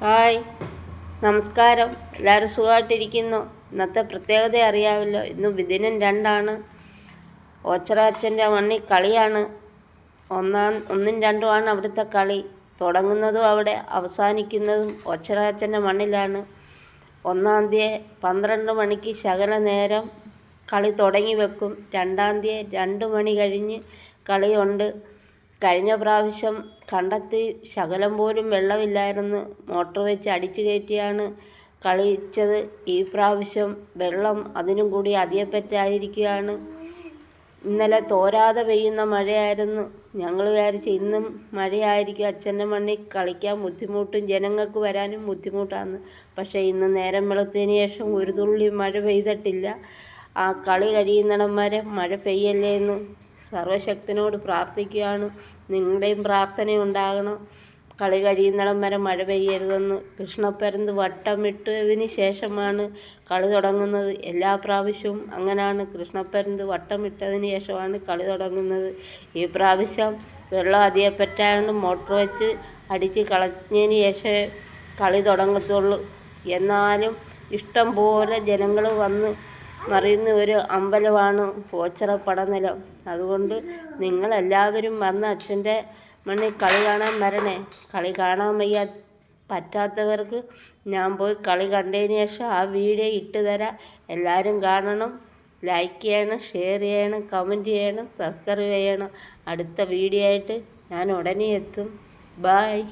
Hi, നമസ്കാരം. എല്ലാവരും സുഖമായിട്ടിരിക്കുന്നു. ഇന്നത്തെ പ്രത്യേകത അറിയാമല്ലോ. ഇന്ന് ദിനം 2 ഓച്ചിറ അച്ഛൻ്റെ മണ്ണിൽ കളിയാണ്. 1-ഉം 2-ഉമാണ് അവിടുത്തെ കളി. തുടങ്ങുന്നതും അവിടെ, അവസാനിക്കുന്നതും ഓച്ചിറ അച്ഛൻ്റെ മണ്ണിലാണ്. 1-ാം തീയതി 12 മണിക്ക് ശകല നേരം കളി തുടങ്ങി വെക്കും. 2-ാം തീയതി 2 മണി കഴിഞ്ഞ് കളിയുണ്ട്. കഴിഞ്ഞ പ്രാവശ്യം കണ്ടത്തിൽ ശകലം പോലും വെള്ളമില്ലായിരുന്നു. മോട്ടർ വെച്ച് അടിച്ചു കയറ്റിയാണ് കളിച്ചത്. ഈ പ്രാവശ്യം വെള്ളം അതിനും കൂടി അധികപ്പറ്റായിരിക്കുകയാണ്. ഇന്നലെ തോരാതെ പെയ്യുന്ന മഴയായിരുന്നു. ഞങ്ങൾ വിചാരിച്ച് ഇന്നും മഴയായിരിക്കും, അച്ഛൻ്റെ മണ്ണിൽ കളിക്കാൻ ബുദ്ധിമുട്ടും ജനങ്ങൾക്ക് വരാനും ബുദ്ധിമുട്ടാണ്. പക്ഷേ ഇന്ന് നേരം വെളുത്തതിന് ശേഷം ഒരു തുള്ളി മഴ പെയ്തിട്ടില്ല. ആ കളി കഴിയുന്നിടം വരെ മഴ പെയ്യല്ലേ എന്ന് സർവശക്തനോട് പ്രാർത്ഥിക്കുകയാണ്. നിങ്ങളുടെയും പ്രാർത്ഥന ഉണ്ടാകണം. കളി കഴിയുന്നിടം വരെ മഴ പെയ്യരുതെന്ന്. കൃഷ്ണപ്പരുന്ത് വട്ടമിട്ടതിന് ശേഷമാണ് കളി തുടങ്ങുന്നത്. എല്ലാ പ്രാവശ്യവും അങ്ങനെയാണ്. കൃഷ്ണപ്പരുന്ത് വട്ടമിട്ടതിന് ശേഷമാണ് കളി തുടങ്ങുന്നത്. ഈ പ്രാവശ്യം വെള്ളം അധികപ്പറ്റാണ്ട് മോട്ടർ വെച്ച് അടിച്ച് കളഞ്ഞതിന് ശേഷമേ കളി തുടങ്ങത്തുള്ളൂ. എന്നാലും ഇഷ്ടം പോലെ ജനങ്ങൾ വന്ന് മറിയുന്ന ഒരു അമ്പലമാണ് ഓച്ചിറ പടനിലം. അതുകൊണ്ട് നിങ്ങളെല്ലാവരും വന്ന് അച്ഛൻ്റെ മണ്ണിൽ കളി കാണാൻ വരണേ. കളി കാണാൻ പറ്റാത്തവർക്ക് ഞാൻ പോയി കളി കണ്ടതിന് ശേഷം ആ വീഡിയോ ഇട്ട് തരാം. എല്ലാവരും കാണണം. ലൈക്ക് ചെയ്യണം, ഷെയർ ചെയ്യണം, കമൻറ്റ് ചെയ്യണം, സബ്സ്ക്രൈബ് ചെയ്യണം. അടുത്ത വീഡിയോ ആയിട്ട് ഞാൻ ഉടനെ എത്തും. ബായ്.